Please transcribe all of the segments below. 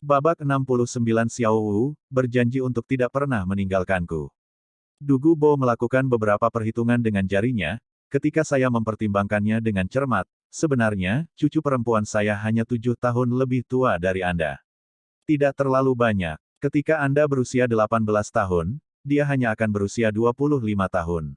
Babak 69 Xiao Wu, berjanji untuk tidak pernah meninggalkanku. Dugu Bo melakukan beberapa perhitungan dengan jarinya, ketika saya mempertimbangkannya dengan cermat, sebenarnya, cucu perempuan saya hanya 7 tahun lebih tua dari Anda. Tidak terlalu banyak. Ketika Anda berusia 18 tahun, dia hanya akan berusia 25 tahun.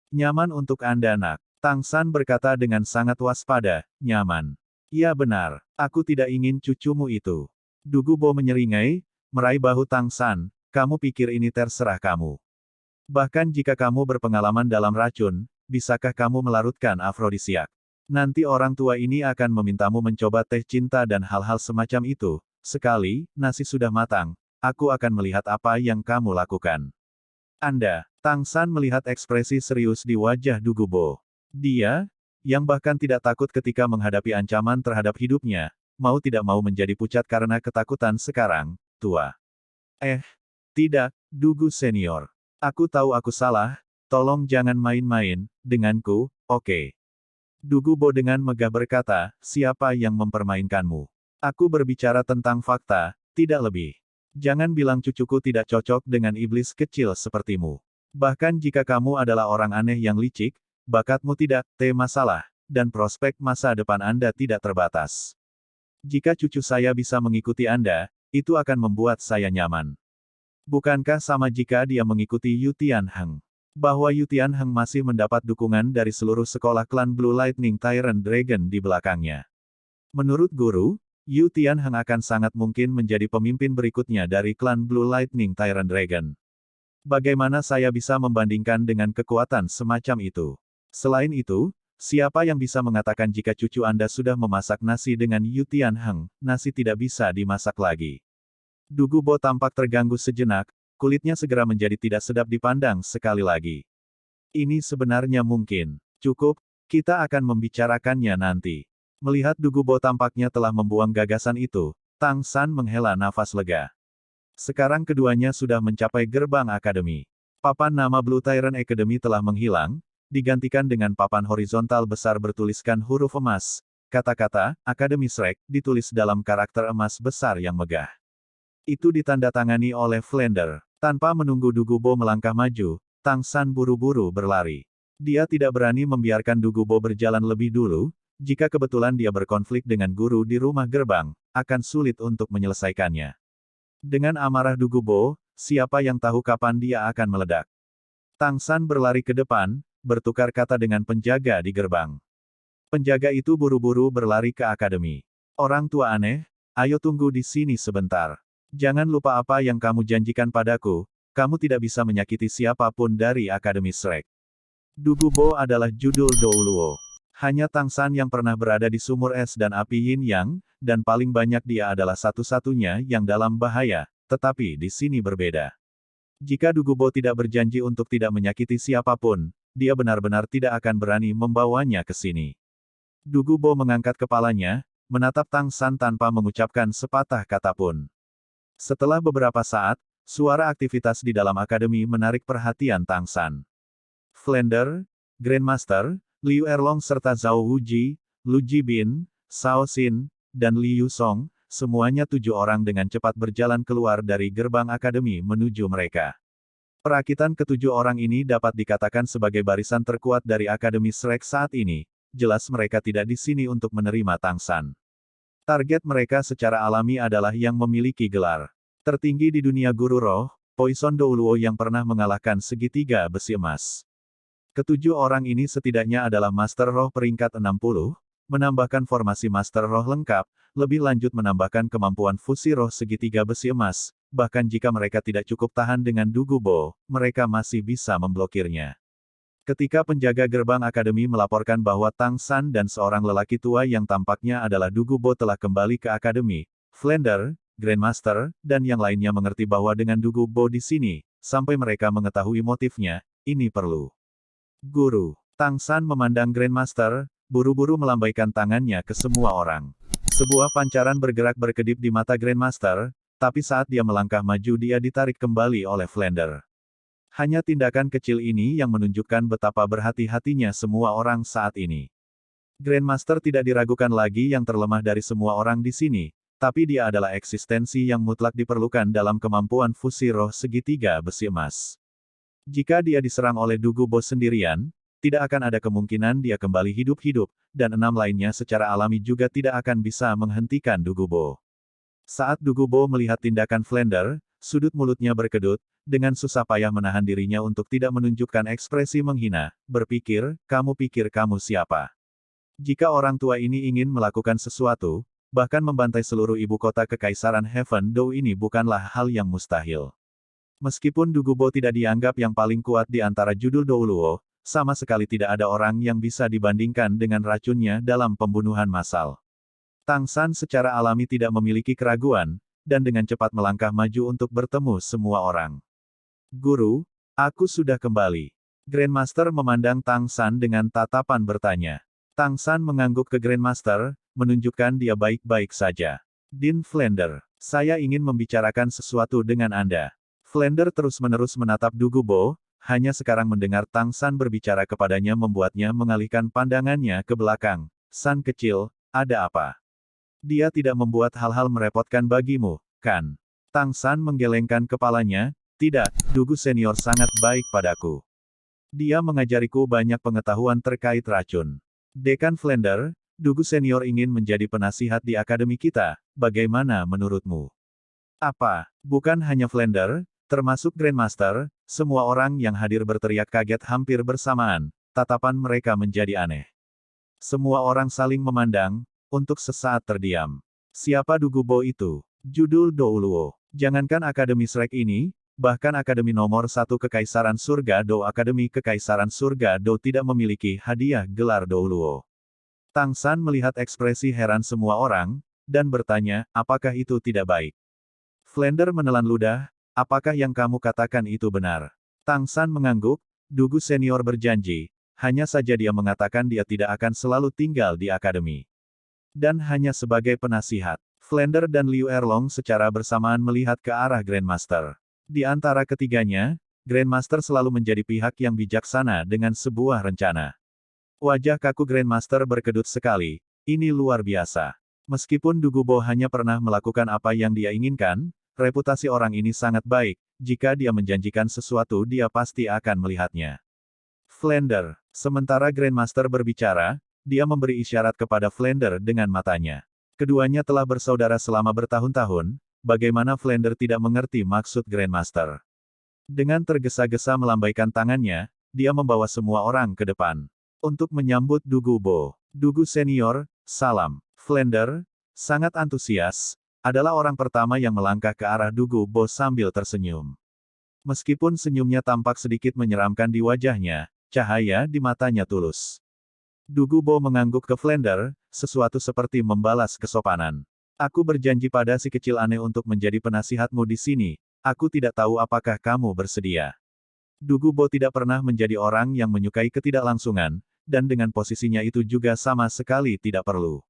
Nyaman untuk Anda, nak. Tang San berkata dengan sangat waspada, nyaman. Ya benar, aku tidak ingin cucumu itu. Dugu Bo menyeringai, meraih bahu Tang San, kamu pikir ini terserah kamu. Bahkan jika kamu berpengalaman dalam racun, bisakah kamu melarutkan afrodisiak? Nanti orang tua ini akan memintamu mencoba teh cinta dan hal-hal semacam itu. Sekali, nasi sudah matang, aku akan melihat apa yang kamu lakukan. Anda, Tang San melihat ekspresi serius di wajah Dugu Bo. Dia, yang bahkan tidak takut ketika menghadapi ancaman terhadap hidupnya, mau tidak mau menjadi pucat karena ketakutan sekarang, tua. Tidak, Dugu Senior. Aku tahu aku salah, tolong jangan main-main denganku, oke? Dugu Bo dengan megah berkata, siapa yang mempermainkanmu? Aku berbicara tentang fakta, tidak lebih. Jangan bilang cucuku tidak cocok dengan iblis kecil sepertimu. Bahkan jika kamu adalah orang aneh yang licik, bakatmu tidak, masalah, dan prospek masa depan Anda tidak terbatas. Jika cucu saya bisa mengikuti Anda, itu akan membuat saya nyaman. Bukankah sama jika dia mengikuti Yu Tianheng? Bahwa Yu Tianheng masih mendapat dukungan dari seluruh sekolah klan Blue Lightning Tyrant Dragon di belakangnya. Menurut guru, Yu Tianheng akan sangat mungkin menjadi pemimpin berikutnya dari klan Blue Lightning Tyrant Dragon. Bagaimana saya bisa membandingkan dengan kekuatan semacam itu? Selain itu, siapa yang bisa mengatakan jika cucu Anda sudah memasak nasi dengan Yu Tianheng, nasi tidak bisa dimasak lagi? Dugu Bo tampak terganggu sejenak, kulitnya segera menjadi tidak sedap dipandang sekali lagi. Ini sebenarnya mungkin. Cukup, kita akan membicarakannya nanti. Melihat Dugu Bo tampaknya telah membuang gagasan itu, Tang San menghela nafas lega. Sekarang keduanya sudah mencapai gerbang akademi. Papan nama Blue Tyrant Academy telah menghilang, digantikan dengan papan horizontal besar bertuliskan huruf emas. Kata-kata, Akademi Shrek, ditulis dalam karakter emas besar yang megah. Itu ditandatangani oleh Flender. Tanpa menunggu Dugu Bo melangkah maju, Tang San buru-buru berlari. Dia tidak berani membiarkan Dugu Bo berjalan lebih dulu, jika kebetulan dia berkonflik dengan guru di rumah gerbang, akan sulit untuk menyelesaikannya. Dengan amarah Dugu Bo, siapa yang tahu kapan dia akan meledak. Tang San berlari ke depan, bertukar kata dengan penjaga di gerbang. Penjaga itu buru-buru berlari ke akademi. Orang tua aneh, ayo tunggu di sini sebentar. Jangan lupa apa yang kamu janjikan padaku, kamu tidak bisa menyakiti siapapun dari Akademi Shrek. Dugu Bo adalah judul Douluo. Hanya Tang San yang pernah berada di sumur es dan api Yin Yang, dan paling banyak dia adalah satu-satunya yang dalam bahaya, tetapi di sini berbeda. Jika Dugu Bo tidak berjanji untuk tidak menyakiti siapapun, dia benar-benar tidak akan berani membawanya ke sini. Dugu Bo mengangkat kepalanya, menatap Tang San tanpa mengucapkan sepatah kata pun. Setelah beberapa saat, suara aktivitas di dalam akademi menarik perhatian Tang San. Flender, Grandmaster, Liu Erlong serta Zhao Wuji, Lu Jibin, Shao Xin, dan Li Yusong, semuanya 7 orang dengan cepat berjalan keluar dari gerbang akademi menuju mereka. Perakitan ketujuh orang ini dapat dikatakan sebagai barisan terkuat dari Akademi Shrek saat ini, jelas mereka tidak di sini untuk menerima Tang San. Target mereka secara alami adalah yang memiliki gelar tertinggi di dunia guru roh, Poison Douluo yang pernah mengalahkan segitiga besi emas. Ketujuh orang ini setidaknya adalah Master Roh peringkat 60, menambahkan formasi Master Roh lengkap, lebih lanjut menambahkan kemampuan fusi roh segitiga besi emas, bahkan jika mereka tidak cukup tahan dengan Dugu Bo, mereka masih bisa memblokirnya. Ketika penjaga gerbang akademi melaporkan bahwa Tang San dan seorang lelaki tua yang tampaknya adalah Dugu Bo telah kembali ke akademi, Flender, Grandmaster, dan yang lainnya mengerti bahwa dengan Dugu Bo di sini, sampai mereka mengetahui motifnya, ini perlu. Guru, Tang San memandang Grandmaster, buru-buru melambaikan tangannya ke semua orang. Sebuah pancaran bergerak berkedip di mata Grandmaster, tapi saat dia melangkah maju dia ditarik kembali oleh Flender. Hanya tindakan kecil ini yang menunjukkan betapa berhati-hatinya semua orang saat ini. Grandmaster tidak diragukan lagi yang terlemah dari semua orang di sini, Tapi dia adalah eksistensi yang mutlak diperlukan dalam kemampuan fusi roh segitiga besi emas. Jika dia diserang oleh Dugubo sendirian, tidak akan ada kemungkinan dia kembali hidup-hidup, dan 6 lainnya secara alami juga tidak akan bisa menghentikan Dugubo. Saat Dugubo melihat tindakan Flander, sudut mulutnya berkedut, dengan susah payah menahan dirinya untuk tidak menunjukkan ekspresi menghina, berpikir, kamu pikir kamu siapa? Jika orang tua ini ingin melakukan sesuatu, bahkan membantai seluruh ibu kota Kekaisaran Heaven Dou ini bukanlah hal yang mustahil. Meskipun Dugubo tidak dianggap yang paling kuat di antara judul Douluo, sama sekali tidak ada orang yang bisa dibandingkan dengan racunnya dalam pembunuhan massal. Tang San secara alami tidak memiliki keraguan, dan dengan cepat melangkah maju untuk bertemu semua orang. Guru, aku sudah kembali. Grandmaster memandang Tang San dengan tatapan bertanya. Tang San mengangguk ke Grandmaster, menunjukkan dia baik-baik saja. Din Flander, saya ingin membicarakan sesuatu dengan Anda. Flander terus-menerus menatap Dugubo, hanya sekarang mendengar Tang San berbicara kepadanya membuatnya mengalihkan pandangannya ke belakang. San kecil, ada apa? Dia tidak membuat hal-hal merepotkan bagimu, kan? Tang San menggelengkan kepalanya, tidak, Dugu senior sangat baik padaku. Dia mengajariku banyak pengetahuan terkait racun. Dekan Flander, Dugu senior ingin menjadi penasihat di akademi kita, bagaimana menurutmu? Apa? Bukan hanya Flander, termasuk Grandmaster, semua orang yang hadir berteriak kaget hampir bersamaan, tatapan mereka menjadi aneh. Semua orang saling memandang, untuk sesaat terdiam. Siapa Dugubo itu? Judul Douluo. Jangankan Akademi Shrek ini, bahkan Akademi nomor 1 Kekaisaran Surga Do Akademi Kekaisaran Surga Do tidak memiliki hadiah gelar Douluo. Tang San melihat ekspresi heran semua orang, dan bertanya, apakah itu tidak baik? Flander menelan ludah, apakah yang kamu katakan itu benar? Tang San mengangguk, Dugu senior berjanji, hanya saja dia mengatakan dia tidak akan selalu tinggal di akademi. Dan hanya sebagai penasihat. Flander dan Liu Erlong secara bersamaan melihat ke arah Grandmaster. Di antara ketiganya, Grandmaster selalu menjadi pihak yang bijaksana dengan sebuah rencana. Wajah kaku Grandmaster berkedut sekali, ini luar biasa. Meskipun Dugubo hanya pernah melakukan apa yang dia inginkan, reputasi orang ini sangat baik, jika dia menjanjikan sesuatu dia pasti akan melihatnya. Flander, sementara Grandmaster berbicara, dia memberi isyarat kepada Flander dengan matanya. Keduanya telah bersaudara selama bertahun-tahun, bagaimana Flander tidak mengerti maksud Grandmaster. Dengan tergesa-gesa melambaikan tangannya, dia membawa semua orang ke depan. Untuk menyambut Dugubo. Dugu senior, salam. Flander, sangat antusias, adalah orang pertama yang melangkah ke arah Dugubo sambil tersenyum. Meskipun senyumnya tampak sedikit menyeramkan di wajahnya, cahaya di matanya tulus. Dugubo mengangguk ke Flander, sesuatu seperti membalas kesopanan. Aku berjanji pada si kecil aneh untuk menjadi penasihatmu di sini, aku tidak tahu apakah kamu bersedia. Dugubo tidak pernah menjadi orang yang menyukai ketidaklangsungan, dan dengan posisinya itu juga sama sekali tidak perlu.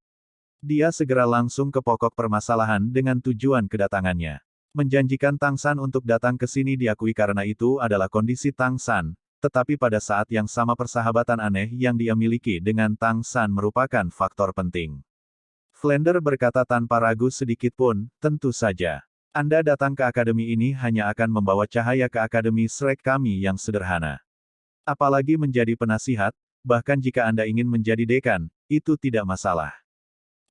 Dia segera langsung ke pokok permasalahan dengan tujuan kedatangannya. Menjanjikan Tang San untuk datang ke sini diakui karena itu adalah kondisi Tang San. Tetapi pada saat yang sama persahabatan aneh yang dia miliki dengan Tang San merupakan faktor penting. Flander berkata tanpa ragu sedikit pun, tentu saja. Anda datang ke akademi ini hanya akan membawa cahaya ke akademi Shrek kami yang sederhana. Apalagi menjadi penasihat, bahkan jika Anda ingin menjadi dekan, itu tidak masalah.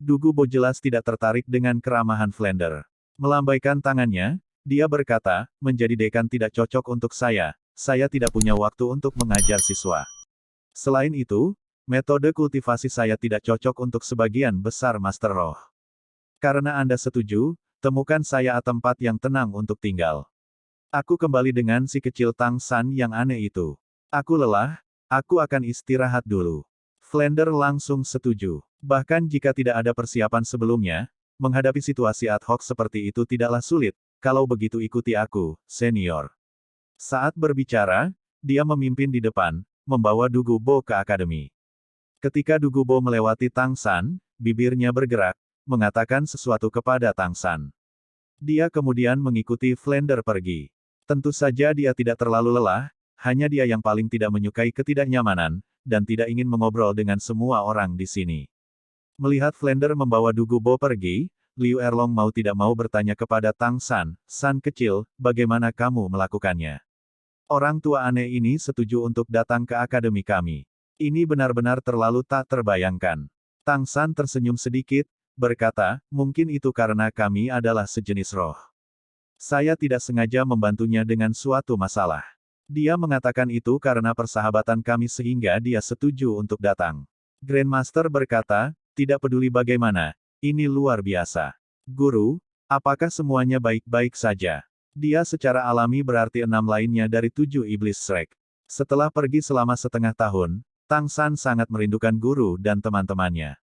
Dugubo jelas tidak tertarik dengan keramahan Flander. Melambaikan tangannya, dia berkata, menjadi dekan tidak cocok untuk saya tidak punya waktu untuk mengajar siswa. Selain itu, metode kultivasi saya tidak cocok untuk sebagian besar Master Roh. Karena Anda setuju, temukan saya tempat yang tenang untuk tinggal. Aku kembali dengan si kecil Tang San yang aneh itu. Aku lelah, aku akan istirahat dulu. Flander langsung setuju. Bahkan jika tidak ada persiapan sebelumnya, menghadapi situasi ad hoc seperti itu tidaklah sulit, kalau begitu ikuti aku, senior. Saat berbicara, dia memimpin di depan, membawa Dugubo ke akademi. Ketika Dugubo melewati Tang San, bibirnya bergerak, mengatakan sesuatu kepada Tang San. Dia kemudian mengikuti Flander pergi. Tentu saja dia tidak terlalu lelah, hanya dia yang paling tidak menyukai ketidaknyamanan, dan tidak ingin mengobrol dengan semua orang di sini. Melihat Flander membawa Dugubo pergi, Liu Erlong mau tidak mau bertanya kepada Tang San, "San kecil, bagaimana kamu melakukannya? Orang tua aneh ini setuju untuk datang ke akademi kami. Ini benar-benar terlalu tak terbayangkan." Tang San tersenyum sedikit, berkata, "Mungkin itu karena kami adalah sejenis roh. Saya tidak sengaja membantunya dengan suatu masalah. Dia mengatakan itu karena persahabatan kami sehingga dia setuju untuk datang." Grandmaster berkata, "Tidak peduli bagaimana, ini luar biasa. Guru, apakah semuanya baik-baik saja?" Dia secara alami berarti 6 lainnya dari 7 iblis Shrek. Setelah pergi selama setengah tahun, Tang San sangat merindukan guru dan teman-temannya.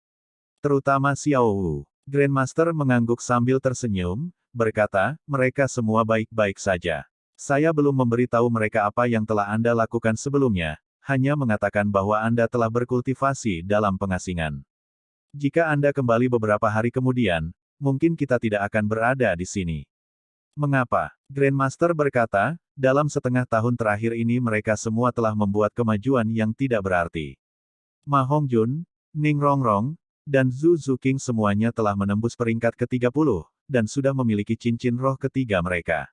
Terutama Xiao Wu. Grandmaster mengangguk sambil tersenyum, berkata, "Mereka semua baik-baik saja. Saya belum memberitahu mereka apa yang telah Anda lakukan sebelumnya, hanya mengatakan bahwa Anda telah berkultivasi dalam pengasingan. Jika Anda kembali beberapa hari kemudian, mungkin kita tidak akan berada di sini." "Mengapa?" Grandmaster berkata, "Dalam setengah tahun terakhir ini mereka semua telah membuat kemajuan yang tidak berarti. Ma Hongjun, Ning Rongrong, dan Zhu Zuqing semuanya telah menembus peringkat ke-30, dan sudah memiliki cincin roh ketiga mereka.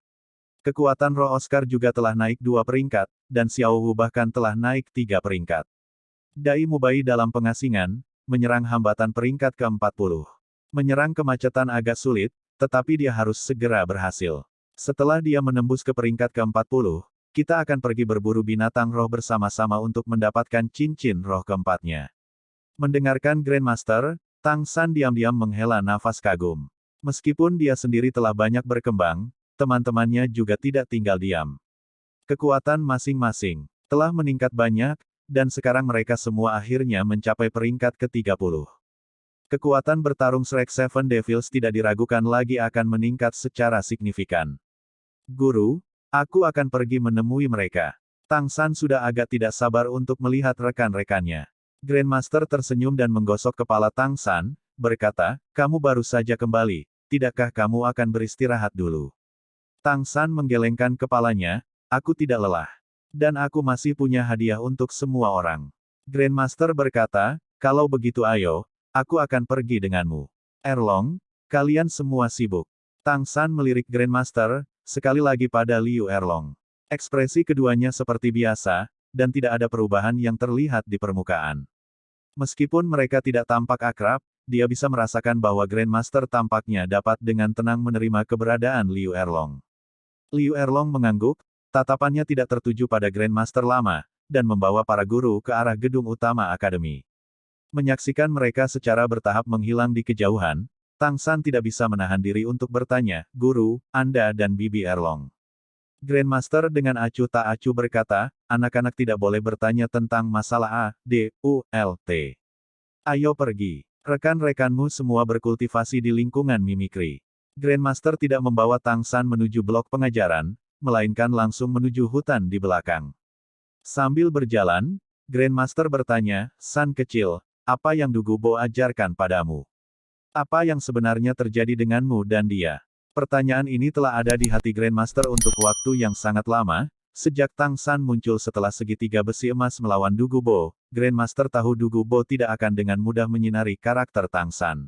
Kekuatan roh Oscar juga telah naik 2 peringkat, dan Xiao Wu bahkan telah naik 3 peringkat. Dai Mubai dalam pengasingan, menyerang hambatan peringkat ke-40. Menyerang kemacetan agak sulit, tetapi dia harus segera berhasil. Setelah dia menembus ke peringkat ke-40, kita akan pergi berburu binatang roh bersama-sama untuk mendapatkan cincin roh keempatnya." Mendengarkan Grandmaster, Tang San diam-diam menghela nafas kagum. Meskipun dia sendiri telah banyak berkembang, teman-temannya juga tidak tinggal diam. Kekuatan masing-masing telah meningkat banyak, dan sekarang mereka semua akhirnya mencapai peringkat ke-30. Kekuatan bertarung Shrek Seven Devils tidak diragukan lagi akan meningkat secara signifikan. "Guru, aku akan pergi menemui mereka." Tang San sudah agak tidak sabar untuk melihat rekan-rekannya. Grandmaster tersenyum dan menggosok kepala Tang San, berkata, "Kamu baru saja kembali, tidakkah kamu akan beristirahat dulu?" Tang San menggelengkan kepalanya, "Aku tidak lelah. Dan aku masih punya hadiah untuk semua orang." Grandmaster berkata, "Kalau begitu ayo, aku akan pergi denganmu. Erlong, kalian semua sibuk." Tang San melirik Grandmaster, sekali lagi pada Liu Erlong. Ekspresi keduanya seperti biasa, dan tidak ada perubahan yang terlihat di permukaan. Meskipun mereka tidak tampak akrab, dia bisa merasakan bahwa Grandmaster tampaknya dapat dengan tenang menerima keberadaan Liu Erlong. Liu Erlong mengangguk, tatapannya tidak tertuju pada Grandmaster lama, dan membawa para guru ke arah gedung utama akademi. Menyaksikan mereka secara bertahap menghilang di kejauhan, Tang San tidak bisa menahan diri untuk bertanya, "Guru, Anda dan Bibi Erlong." Grandmaster dengan acuh tak acuh berkata, "Anak-anak tidak boleh bertanya tentang masalah A, D, U, L, T. Ayo pergi. Rekan-rekanmu semua berkultivasi di lingkungan mimikri." Grandmaster tidak membawa Tang San menuju blok pengajaran, melainkan langsung menuju hutan di belakang. Sambil berjalan, Grandmaster bertanya, "San kecil, apa yang Dugubo ajarkan padamu? Apa yang sebenarnya terjadi denganmu dan dia?" Pertanyaan ini telah ada di hati Grandmaster untuk waktu yang sangat lama, sejak Tang San muncul setelah segitiga besi emas melawan Dugubo. Grandmaster tahu Dugubo tidak akan dengan mudah menyinari karakter Tang San.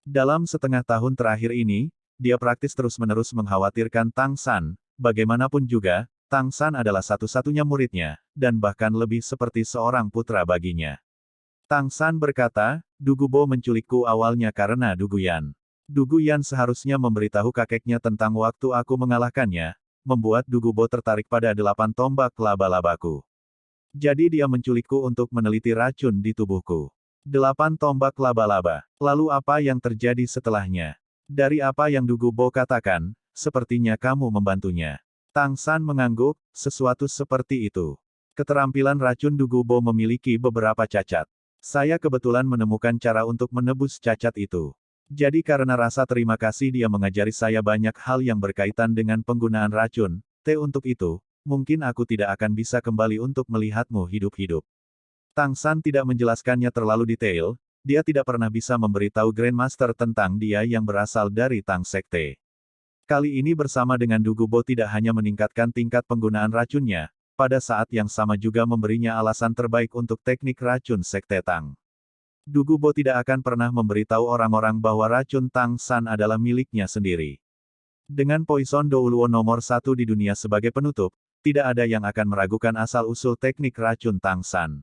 Dalam setengah tahun terakhir ini, dia praktis terus-menerus mengkhawatirkan Tang San, bagaimanapun juga, Tang San adalah satu-satunya muridnya, dan bahkan lebih seperti seorang putra baginya. Tang San berkata, "Dugubo menculikku awalnya karena Duguyan. Duguyan seharusnya memberitahu kakeknya tentang waktu aku mengalahkannya, membuat Dugubo tertarik pada 8 tombak laba-labaku. Jadi dia menculikku untuk meneliti racun di tubuhku. 8 tombak laba-laba. Lalu apa yang terjadi setelahnya? Dari apa yang Dugubo katakan, sepertinya kamu membantunya." Tang San mengangguk, "Sesuatu seperti itu. Keterampilan racun Dugubo memiliki beberapa cacat. Saya kebetulan menemukan cara untuk menebus cacat itu. Jadi karena rasa terima kasih dia mengajari saya banyak hal yang berkaitan dengan penggunaan racun, untuk itu, mungkin aku tidak akan bisa kembali untuk melihatmu hidup-hidup." Tang San tidak menjelaskannya terlalu detail, dia tidak pernah bisa memberitahu Grandmaster tentang dia yang berasal dari Tang Sekte. Kali ini bersama dengan Dugubo tidak hanya meningkatkan tingkat penggunaan racunnya, pada saat yang sama juga memberinya alasan terbaik untuk teknik racun Sekte Tang. Dugu Bo tidak akan pernah memberitahu orang-orang bahwa racun Tang San adalah miliknya sendiri. Dengan Poison Douluo nomor 1 di dunia sebagai penutup, tidak ada yang akan meragukan asal-usul teknik racun Tang San.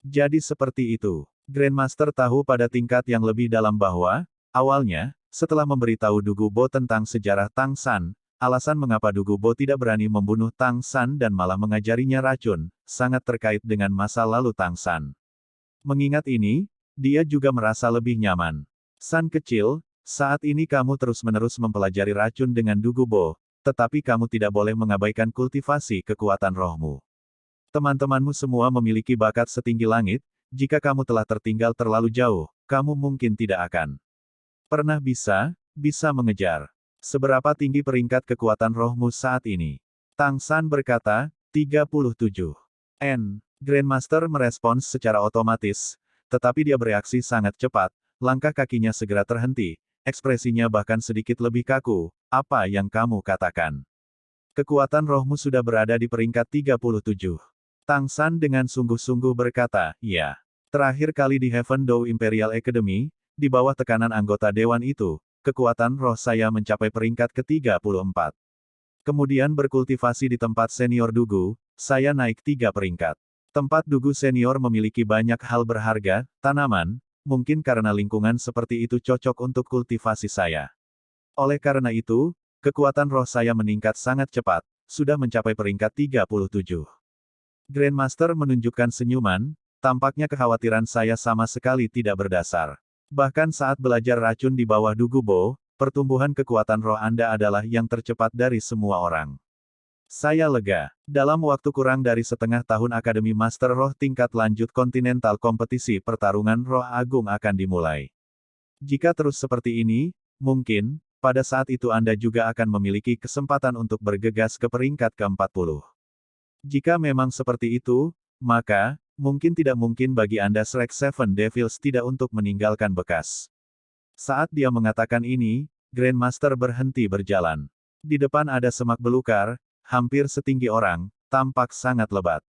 Jadi seperti itu. Grandmaster tahu pada tingkat yang lebih dalam bahwa, awalnya, setelah memberitahu Dugu Bo tentang sejarah Tang San, alasan mengapa Dugu Bo tidak berani membunuh Tang San dan malah mengajarinya racun, sangat terkait dengan masa lalu Tang San. Mengingat ini, dia juga merasa lebih nyaman. San kecil, saat ini kamu terus-menerus mempelajari racun dengan Dugu Bo, tetapi kamu tidak boleh mengabaikan kultivasi kekuatan rohmu. Teman-temanmu semua memiliki bakat setinggi langit, jika kamu telah tertinggal terlalu jauh, kamu mungkin tidak akan pernah bisa mengejar. Seberapa tinggi peringkat kekuatan rohmu saat ini? Tang San berkata, 37. Grandmaster merespons secara otomatis, tetapi dia bereaksi sangat cepat, langkah kakinya segera terhenti, ekspresinya bahkan sedikit lebih kaku. Apa yang kamu katakan? Kekuatan rohmu sudah berada di peringkat 37. Tang San dengan sungguh-sungguh berkata, ya. Terakhir kali di Heaven Dou Imperial Academy, di bawah tekanan anggota dewan itu, kekuatan roh saya mencapai peringkat ke-34. Kemudian berkultivasi di tempat senior Dugu, saya naik 3 peringkat. Tempat Dugu senior memiliki banyak hal berharga, tanaman, mungkin karena lingkungan seperti itu cocok untuk kultivasi saya. Oleh karena itu, kekuatan roh saya meningkat sangat cepat, sudah mencapai peringkat 37. Grandmaster menunjukkan senyuman, tampaknya kekhawatiran saya sama sekali tidak berdasar. Bahkan saat belajar racun di bawah Dugu Bo, pertumbuhan kekuatan roh Anda adalah yang tercepat dari semua orang. Saya lega. Dalam waktu kurang dari setengah tahun Akademi Master Roh tingkat lanjut kontinental kompetisi pertarungan roh agung akan dimulai. Jika terus seperti ini, mungkin, pada saat itu Anda juga akan memiliki kesempatan untuk bergegas ke peringkat ke-40. Jika memang seperti itu, maka, mungkin tidak mungkin bagi Anda Shrek Seven Devils tidak untuk meninggalkan bekas. Saat dia mengatakan ini, Grandmaster berhenti berjalan. Di depan ada semak belukar, hampir setinggi orang, tampak sangat lebat.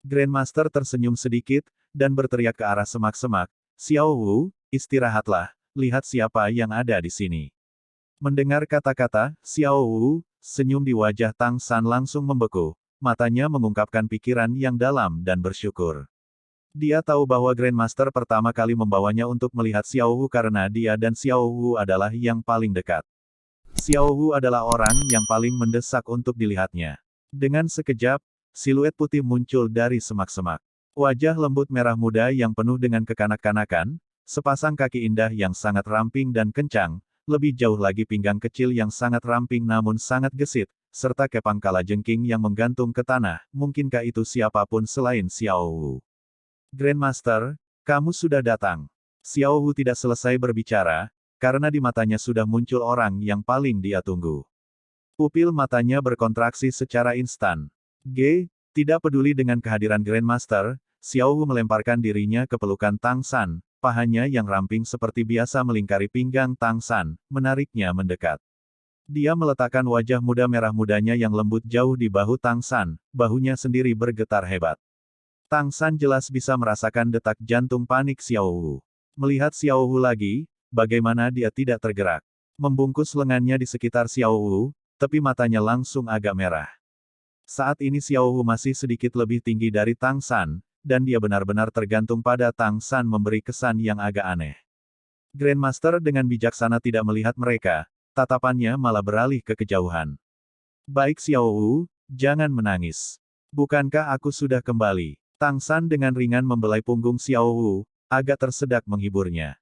Grandmaster tersenyum sedikit, dan berteriak ke arah semak-semak, Xiao Wu, istirahatlah, lihat siapa yang ada di sini. Mendengar kata-kata, Xiao Wu, senyum di wajah Tang San langsung membeku, matanya mengungkapkan pikiran yang dalam dan bersyukur. Dia tahu bahwa Grandmaster pertama kali membawanya untuk melihat Xiao Wu karena dia dan Xiao Wu adalah yang paling dekat. Xiao Wu adalah orang yang paling mendesak untuk dilihatnya. Dengan sekejap, siluet putih muncul dari semak-semak. Wajah lembut merah muda yang penuh dengan kekanak-kanakan, sepasang kaki indah yang sangat ramping dan kencang, lebih jauh lagi pinggang kecil yang sangat ramping namun sangat gesit, serta kepang kalajengking yang menggantung ke tanah, mungkinkah itu siapapun selain Xiao Wu? Grandmaster, kamu sudah datang. Xiao Wu tidak selesai berbicara, karena di matanya sudah muncul orang yang paling dia tunggu. Pupil matanya berkontraksi secara instan. Tidak peduli dengan kehadiran Grandmaster, Xiao Wu melemparkan dirinya ke pelukan Tang San, pahanya yang ramping seperti biasa melingkari pinggang Tang San, menariknya mendekat. Dia meletakkan wajah muda merah mudanya yang lembut jauh di bahu Tang San, bahunya sendiri bergetar hebat. Tang San jelas bisa merasakan detak jantung panik Xiao Wu. Melihat Xiao Wu lagi, bagaimana dia tidak tergerak. Membungkus lengannya di sekitar Xiao Wu, tepi matanya langsung agak merah. Saat ini Xiao Wu masih sedikit lebih tinggi dari Tang San, dan dia benar-benar tergantung pada Tang San memberi kesan yang agak aneh. Grandmaster dengan bijaksana tidak melihat mereka, tatapannya malah beralih ke kejauhan. Baik Xiao Wu, jangan menangis. Bukankah aku sudah kembali? Tang San dengan ringan membelai punggung Xiao Wu, agak tersedak menghiburnya.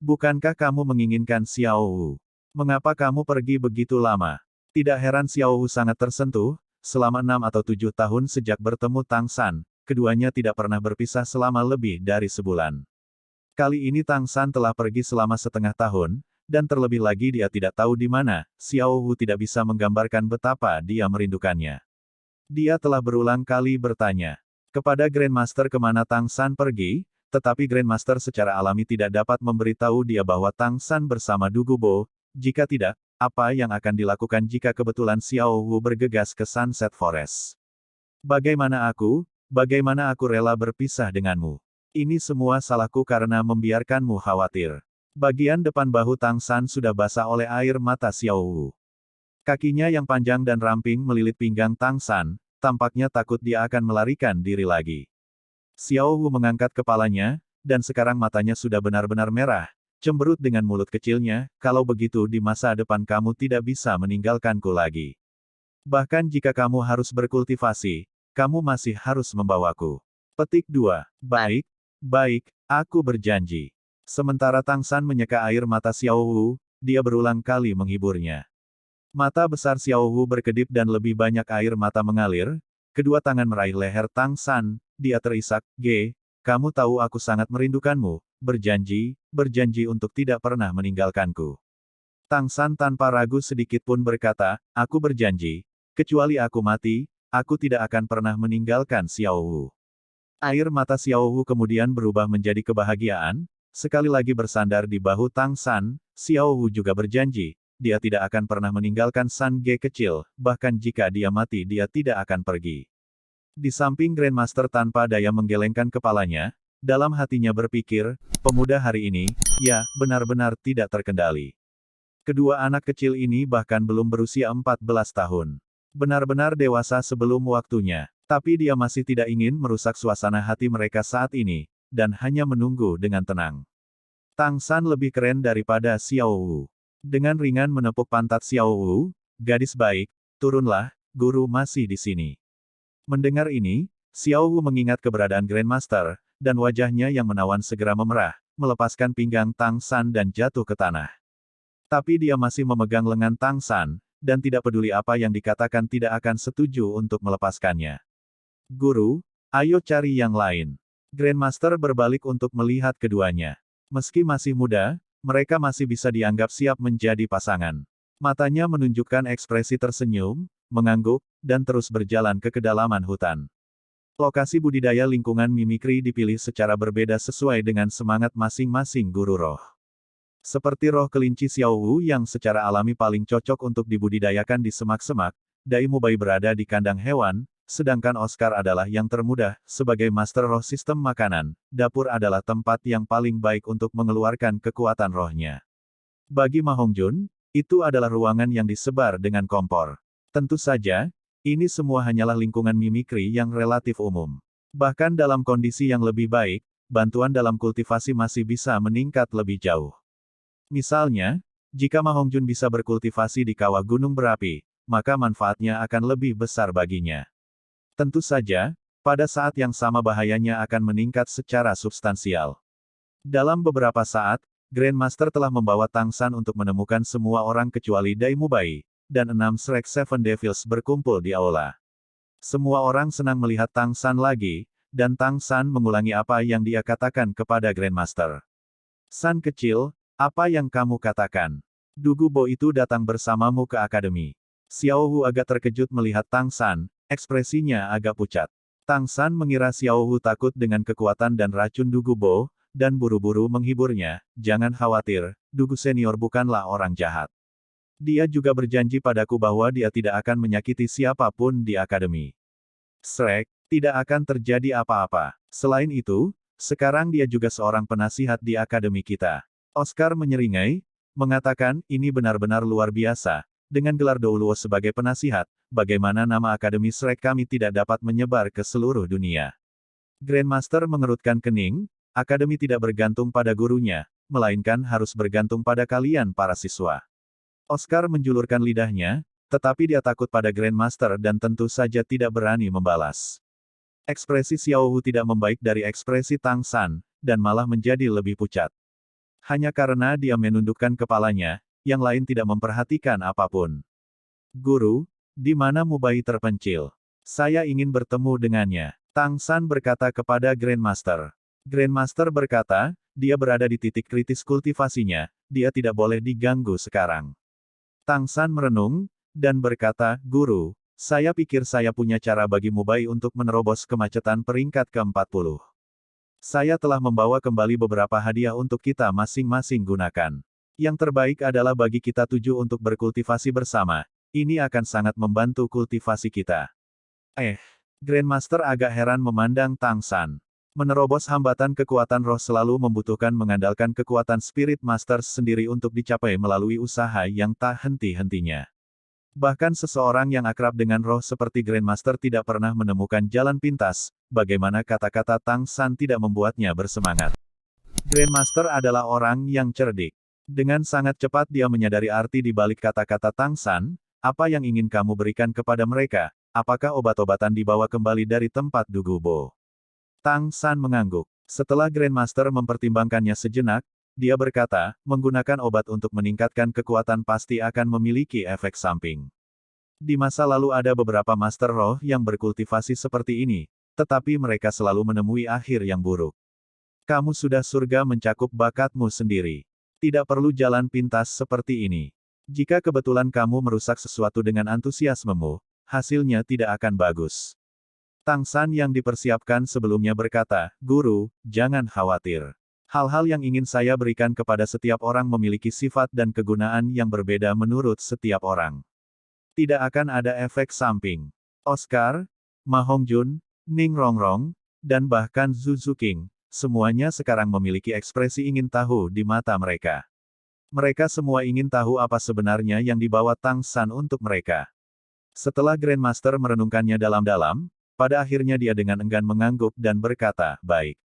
Bukankah kamu menginginkan Xiao Wu? Mengapa kamu pergi begitu lama? Tidak heran Xiao Wu sangat tersentuh, selama 6 atau 7 tahun sejak bertemu Tang San, keduanya tidak pernah berpisah selama lebih dari sebulan. Kali ini Tang San telah pergi selama setengah tahun, dan terlebih lagi dia tidak tahu di mana, Xiao Wu tidak bisa menggambarkan betapa dia merindukannya. Dia telah berulang kali bertanya kepada Grandmaster kemana Tang San pergi, tetapi Grandmaster secara alami tidak dapat memberitahu dia bahwa Tang San bersama Dugu Bo. Jika tidak, apa yang akan dilakukan jika kebetulan Xiao Wu bergegas ke Sunset Forest? Bagaimana aku rela berpisah denganmu? Ini semua salahku karena membiarkanmu khawatir. Bagian depan bahu Tang San sudah basah oleh air mata Xiao Wu. Kakinya yang panjang dan ramping melilit pinggang Tang San, tampaknya takut dia akan melarikan diri lagi. Xiao Wu mengangkat kepalanya, dan sekarang matanya sudah benar-benar merah, cemberut dengan mulut kecilnya, kalau begitu di masa depan kamu tidak bisa meninggalkanku lagi. Bahkan jika kamu harus berkultivasi, kamu masih harus membawaku. Petik 2. Baik, baik, aku berjanji. Sementara Tang San menyeka air mata Xiao Wu, dia berulang kali menghiburnya. Mata besar Xiao Wu berkedip dan lebih banyak air mata mengalir, kedua tangan meraih leher Tang San, dia terisak, kamu tahu aku sangat merindukanmu, berjanji untuk tidak pernah meninggalkanku. Tang San tanpa ragu sedikit pun berkata, aku berjanji, kecuali aku mati, aku tidak akan pernah meninggalkan Xiao Wu. Air mata Xiao Wu kemudian berubah menjadi kebahagiaan, sekali lagi bersandar di bahu Tang San, Xiao Wu juga berjanji, dia tidak akan pernah meninggalkan San Ge kecil, bahkan jika dia mati dia tidak akan pergi. Di samping Grandmaster tanpa daya menggelengkan kepalanya, dalam hatinya berpikir, pemuda hari ini, ya, benar-benar tidak terkendali. Kedua anak kecil ini bahkan belum berusia 14 tahun. Benar-benar dewasa sebelum waktunya. Tapi dia masih tidak ingin merusak suasana hati mereka saat ini, dan hanya menunggu dengan tenang. Tang San lebih keren daripada Xiao Wu. Dengan ringan menepuk pantat Xiao Wu, gadis baik, turunlah, guru masih di sini. Mendengar ini, Xiao Wu mengingat keberadaan Grandmaster, dan wajahnya yang menawan segera memerah, melepaskan pinggang Tang San dan jatuh ke tanah. Tapi dia masih memegang lengan Tang San, dan tidak peduli apa yang dikatakan tidak akan setuju untuk melepaskannya. Guru, ayo cari yang lain. Grandmaster berbalik untuk melihat keduanya. Meski masih muda, mereka masih bisa dianggap siap menjadi pasangan. Matanya menunjukkan ekspresi tersenyum, mengangguk, dan terus berjalan ke kedalaman hutan. Lokasi budidaya lingkungan mimikri dipilih secara berbeda sesuai dengan semangat masing-masing guru roh. Seperti roh kelinci Xiao Wu yang secara alami paling cocok untuk dibudidayakan di semak-semak, Dai Mubai berada di kandang hewan, sedangkan Oscar adalah yang termudah, sebagai master roh sistem makanan, dapur adalah tempat yang paling baik untuk mengeluarkan kekuatan rohnya. Bagi Ma Hongjun, itu adalah ruangan yang disebar dengan kompor. Tentu saja, ini semua hanyalah lingkungan mimikri yang relatif umum. Bahkan dalam kondisi yang lebih baik, bantuan dalam kultivasi masih bisa meningkat lebih jauh. Misalnya, jika Ma Hongjun bisa berkultivasi di kawah gunung berapi, maka manfaatnya akan lebih besar baginya. Tentu saja, pada saat yang sama bahayanya akan meningkat secara substansial. Dalam beberapa saat, Grandmaster telah membawa Tang San untuk menemukan semua orang kecuali Dai Mubai, dan 6 Shrek Seven Devils berkumpul di aula. Semua orang senang melihat Tang San lagi, dan Tang San mengulangi apa yang dia katakan kepada Grandmaster. San kecil, apa yang kamu katakan? Dugu Bo itu datang bersamamu ke akademi. Xiao Wu agak terkejut melihat Tang San, ekspresinya agak pucat. Tang San mengira Xiao Wu takut dengan kekuatan dan racun Dugu Bo, dan buru-buru menghiburnya, jangan khawatir, Dugu Senior bukanlah orang jahat. Dia juga berjanji padaku bahwa dia tidak akan menyakiti siapapun di akademi. Shrek, tidak akan terjadi apa-apa. Selain itu, sekarang dia juga seorang penasihat di akademi kita. Oscar menyeringai, mengatakan, ini benar-benar luar biasa. Dengan gelar Douluo sebagai penasihat, bagaimana nama Akademi Shrek kami tidak dapat menyebar ke seluruh dunia. Grandmaster mengerutkan kening, akademi tidak bergantung pada gurunya, melainkan harus bergantung pada kalian para siswa. Oscar menjulurkan lidahnya, tetapi dia takut pada Grandmaster dan tentu saja tidak berani membalas. Ekspresi Xiao Wu tidak membaik dari ekspresi Tang San, dan malah menjadi lebih pucat. Hanya karena dia menundukkan kepalanya, yang lain tidak memperhatikan apapun. Guru, di mana Mubai terpencil? Saya ingin bertemu dengannya. Tang San berkata kepada Grandmaster. Grandmaster berkata, dia berada di titik kritis kultivasinya, dia tidak boleh diganggu sekarang. Tang San merenung, dan berkata, Guru, saya pikir saya punya cara bagi Mubai untuk menerobos kemacetan peringkat ke-40. Saya telah membawa kembali beberapa hadiah untuk kita masing-masing gunakan. Yang terbaik adalah bagi kita 7 untuk berkultivasi bersama, ini akan sangat membantu kultivasi kita. Grandmaster agak heran memandang Tang San. Menerobos hambatan kekuatan roh selalu membutuhkan mengandalkan kekuatan Spirit Masters sendiri untuk dicapai melalui usaha yang tak henti-hentinya. Bahkan seseorang yang akrab dengan roh seperti Grandmaster tidak pernah menemukan jalan pintas, bagaimana kata-kata Tang San tidak membuatnya bersemangat. Grandmaster adalah orang yang cerdik. Dengan sangat cepat dia menyadari arti di balik kata-kata Tang San, apa yang ingin kamu berikan kepada mereka, apakah obat-obatan dibawa kembali dari tempat Dugu Bo? Tang San mengangguk. Setelah Grandmaster mempertimbangkannya sejenak, dia berkata, menggunakan obat untuk meningkatkan kekuatan pasti akan memiliki efek samping. Di masa lalu ada beberapa Master Roh yang berkultivasi seperti ini, tetapi mereka selalu menemui akhir yang buruk. Kamu sudah surga mencakup bakatmu sendiri. Tidak perlu jalan pintas seperti ini. Jika kebetulan kamu merusak sesuatu dengan antusiasmemu, hasilnya tidak akan bagus. Tang San yang dipersiapkan sebelumnya berkata, Guru, jangan khawatir. Hal-hal yang ingin saya berikan kepada setiap orang memiliki sifat dan kegunaan yang berbeda menurut setiap orang. Tidak akan ada efek samping. Oscar, Ma Hongjun, Ning Rongrong, dan bahkan Zhu Zuqing, semuanya sekarang memiliki ekspresi ingin tahu di mata mereka. Mereka semua ingin tahu apa sebenarnya yang dibawa Tang San untuk mereka. Setelah Grandmaster merenungkannya dalam-dalam, pada akhirnya dia dengan enggan mengangguk dan berkata, baik.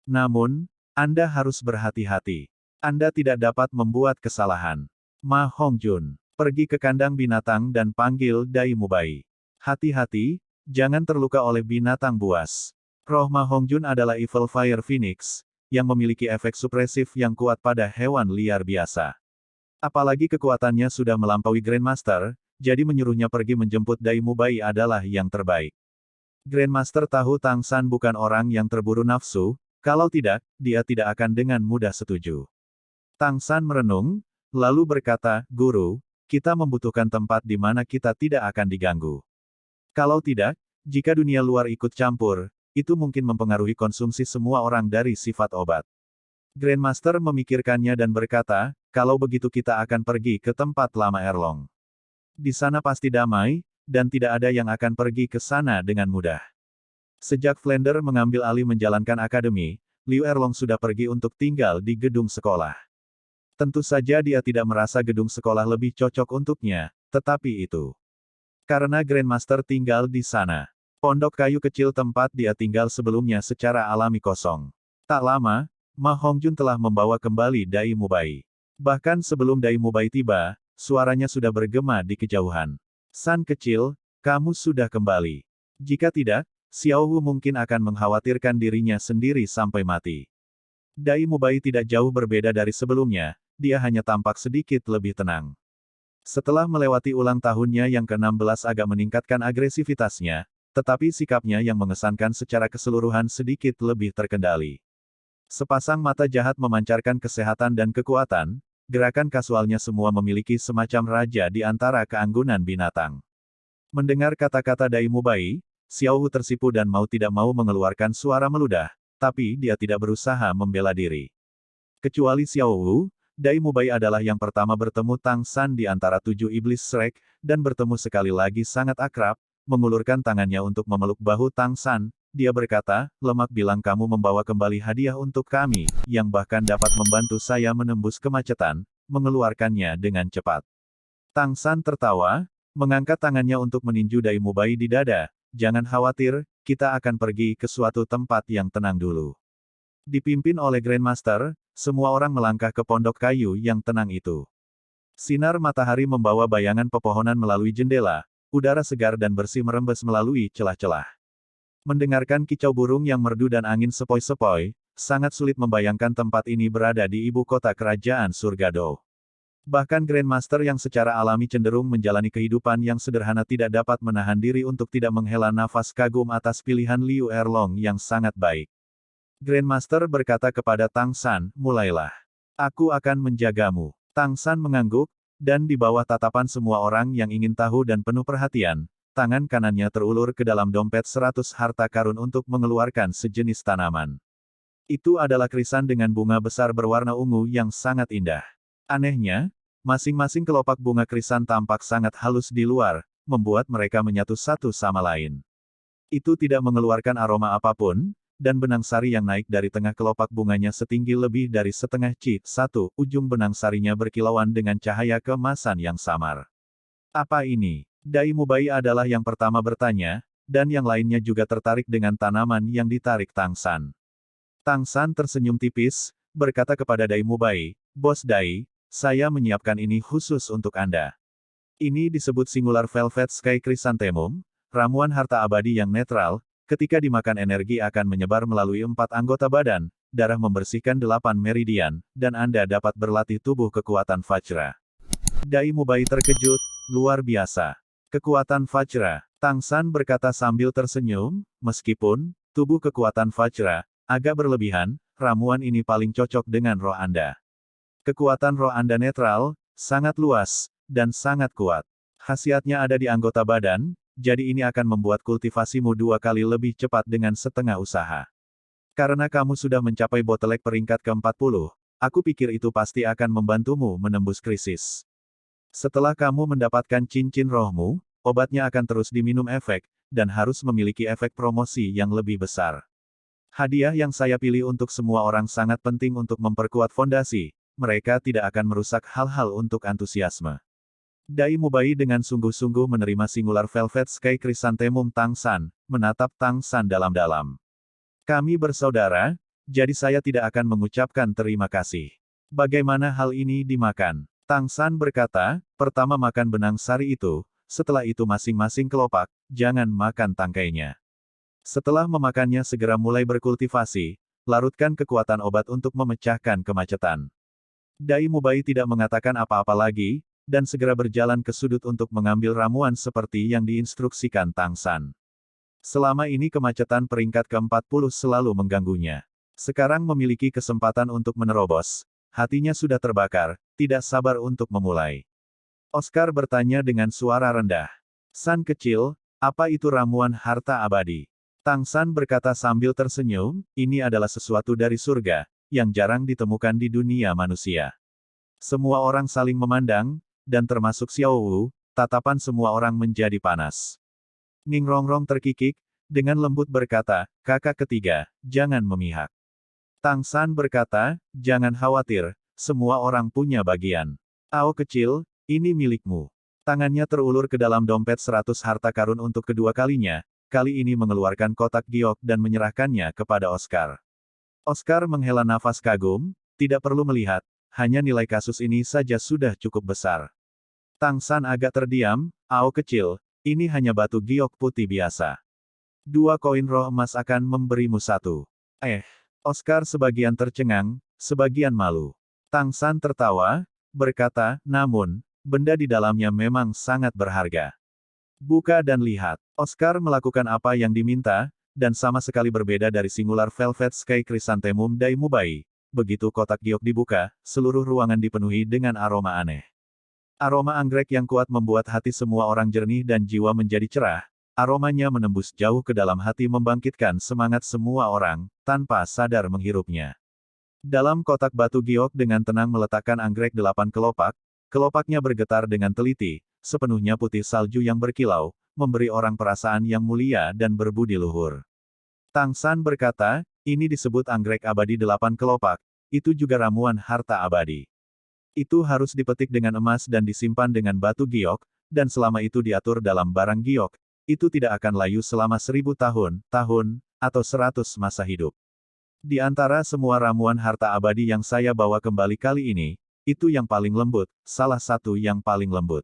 Namun, Anda harus berhati-hati. Anda tidak dapat membuat kesalahan. Ma Hongjun, pergi ke kandang binatang dan panggil Dai Mubai. Hati-hati, jangan terluka oleh binatang buas. Roh Ma Hongjun adalah Evil Fire Phoenix, yang memiliki efek supresif yang kuat pada hewan liar biasa. Apalagi kekuatannya sudah melampaui Grandmaster, jadi menyuruhnya pergi menjemput Dai Mubai adalah yang terbaik. Grandmaster tahu Tang San bukan orang yang terburu nafsu, kalau tidak, dia tidak akan dengan mudah setuju. Tang San merenung, lalu berkata, Guru, kita membutuhkan tempat di mana kita tidak akan diganggu. Kalau tidak, jika dunia luar ikut campur, itu mungkin mempengaruhi konsumsi semua orang dari sifat obat. Grandmaster memikirkannya dan berkata, kalau begitu kita akan pergi ke tempat Lama Erlong. Di sana pasti damai, dan tidak ada yang akan pergi ke sana dengan mudah. Sejak Flender mengambil alih menjalankan akademi, Liu Erlong sudah pergi untuk tinggal di gedung sekolah. Tentu saja dia tidak merasa gedung sekolah lebih cocok untuknya, tetapi itu karena Grandmaster tinggal di sana. Pondok kayu kecil tempat dia tinggal sebelumnya secara alami kosong. Tak lama, Ma Hongjun telah membawa kembali Dai Mubai. Bahkan sebelum Dai Mubai tiba, suaranya sudah bergema di kejauhan. San kecil, kamu sudah kembali. Jika tidak, Xiao Wu mungkin akan mengkhawatirkan dirinya sendiri sampai mati. Dai Mubai tidak jauh berbeda dari sebelumnya, dia hanya tampak sedikit lebih tenang. Setelah melewati ulang tahunnya yang ke-16 agak meningkatkan agresivitasnya, tetapi sikapnya yang mengesankan secara keseluruhan sedikit lebih terkendali. Sepasang mata jahat memancarkan kesehatan dan kekuatan, gerakan kasualnya semua memiliki semacam raja di antara keanggunan binatang. Mendengar kata-kata Dai Mubai, Xiao Wu tersipu dan mau tidak mau mengeluarkan suara meludah, tapi dia tidak berusaha membela diri. Kecuali Xiao Wu, Dai Mubai adalah yang pertama bertemu Tang San di antara 7 iblis Shrek, dan bertemu sekali lagi sangat akrab, mengulurkan tangannya untuk memeluk bahu Tang San. Dia berkata, Lemak bilang kamu membawa kembali hadiah untuk kami, yang bahkan dapat membantu saya menembus kemacetan, mengeluarkannya dengan cepat. Tang San tertawa, mengangkat tangannya untuk meninju Dai Mubai di dada, jangan khawatir, kita akan pergi ke suatu tempat yang tenang dulu. Dipimpin oleh Grandmaster, semua orang melangkah ke pondok kayu yang tenang itu. Sinar matahari membawa bayangan pepohonan melalui jendela, udara segar dan bersih merembes melalui celah-celah. Mendengarkan kicau burung yang merdu dan angin sepoi-sepoi, sangat sulit membayangkan tempat ini berada di ibu kota kerajaan surga Do. Bahkan Grandmaster yang secara alami cenderung menjalani kehidupan yang sederhana tidak dapat menahan diri untuk tidak menghela nafas kagum atas pilihan Liu Erlong yang sangat baik. Grandmaster berkata kepada Tang San, mulailah. Aku akan menjagamu. Tang San mengangguk, dan di bawah tatapan semua orang yang ingin tahu dan penuh perhatian, tangan kanannya terulur ke dalam dompet 100 harta karun untuk mengeluarkan sejenis tanaman. Itu adalah krisan dengan bunga besar berwarna ungu yang sangat indah. Anehnya, masing-masing kelopak bunga krisan tampak sangat halus di luar, membuat mereka menyatu satu sama lain. Itu tidak mengeluarkan aroma apapun, dan benang sari yang naik dari tengah kelopak bunganya setinggi lebih dari setengah chi. 1. Ujung benang sarinya berkilauan dengan cahaya keemasan yang samar. Apa ini? Dai Mubai adalah yang pertama bertanya, dan yang lainnya juga tertarik dengan tanaman yang ditarik Tang San. Tang San tersenyum tipis, berkata kepada Dai Mubai, "Bos Dai, saya menyiapkan ini khusus untuk Anda. Ini disebut Singular Velvet Sky Chrysanthemum, ramuan harta abadi yang netral, ketika dimakan energi akan menyebar melalui 4 anggota badan, darah membersihkan 8 meridian, dan Anda dapat berlatih tubuh kekuatan Vajra." Dai Mubai terkejut, luar biasa. Kekuatan Vajra, Tang San berkata sambil tersenyum, meskipun, tubuh kekuatan Vajra, agak berlebihan, ramuan ini paling cocok dengan roh Anda. Kekuatan roh Anda netral, sangat luas, dan sangat kuat. Khasiatnya ada di anggota badan, jadi ini akan membuat kultivasimu 2 kali lebih cepat dengan setengah usaha. Karena kamu sudah mencapai bottleneck peringkat ke-40, aku pikir itu pasti akan membantumu menembus krisis. Setelah kamu mendapatkan cincin rohmu, obatnya akan terus diminum efek, dan harus memiliki efek promosi yang lebih besar. Hadiah yang saya pilih untuk semua orang sangat penting untuk memperkuat fondasi, mereka tidak akan merusak hal-hal untuk antusiasme. Dai Mubai dengan sungguh-sungguh menerima Singular Velvet Sky Chrysanthemum Tang San, menatap Tang San dalam-dalam. Kami bersaudara, jadi saya tidak akan mengucapkan terima kasih. Bagaimana hal ini dimakan? Tang San berkata, pertama makan benang sari itu, setelah itu masing-masing kelopak, jangan makan tangkainya. Setelah memakannya segera mulai berkultivasi, larutkan kekuatan obat untuk memecahkan kemacetan. Dai Mubai tidak mengatakan apa-apa lagi, dan segera berjalan ke sudut untuk mengambil ramuan seperti yang diinstruksikan Tang San. Selama ini kemacetan peringkat ke-40 selalu mengganggunya. Sekarang memiliki kesempatan untuk menerobos, hatinya sudah terbakar, tidak sabar untuk memulai. Oscar bertanya dengan suara rendah. "San kecil, apa itu ramuan harta abadi?" Tang San berkata sambil tersenyum, "Ini adalah sesuatu dari surga, yang jarang ditemukan di dunia manusia." Semua orang saling memandang, dan termasuk Xiao Wu, tatapan semua orang menjadi panas. Ning Rongrong terkikik, dengan lembut berkata, "Kakak ketiga, jangan memihak." Tang San berkata, "Jangan khawatir, semua orang punya bagian. Ao kecil, ini milikmu." Tangannya terulur ke dalam dompet 100 harta karun untuk kedua kalinya, kali ini mengeluarkan kotak giok dan menyerahkannya kepada Oscar. Oscar menghela nafas kagum, tidak perlu melihat, hanya nilai kasus ini saja sudah cukup besar. Tang San agak terdiam, "Ao kecil, ini hanya batu giok putih biasa. 2 koin roh emas akan memberimu 1. Oscar sebagian tercengang, sebagian malu. Tang San tertawa, berkata, "Namun, benda di dalamnya memang sangat berharga. Buka dan lihat." Oscar melakukan apa yang diminta, dan sama sekali berbeda dari Singular Velvet Sky Chrysanthemum Dai Mubai. Begitu kotak giok dibuka, seluruh ruangan dipenuhi dengan aroma aneh. Aroma anggrek yang kuat membuat hati semua orang jernih dan jiwa menjadi cerah. Aromanya menembus jauh ke dalam hati membangkitkan semangat semua orang, tanpa sadar menghirupnya. Dalam kotak batu giok dengan tenang meletakkan anggrek 8 kelopak, kelopaknya bergetar dengan teliti, sepenuhnya putih salju yang berkilau, memberi orang perasaan yang mulia dan berbudi luhur. Tang San berkata, "Ini disebut anggrek abadi 8 kelopak, itu juga ramuan harta abadi. Itu harus dipetik dengan emas dan disimpan dengan batu giok, dan selama itu diatur dalam barang giok, itu tidak akan layu selama 1000 tahun, atau 100 masa hidup. Di antara semua ramuan harta abadi yang saya bawa kembali kali ini, itu yang paling lembut, salah satu yang paling lembut.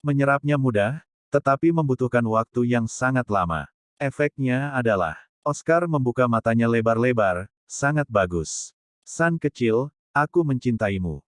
Menyerapnya mudah, tetapi membutuhkan waktu yang sangat lama. Efeknya adalah..." Oscar membuka matanya lebar-lebar, "Sangat bagus. San kecil, aku mencintaimu."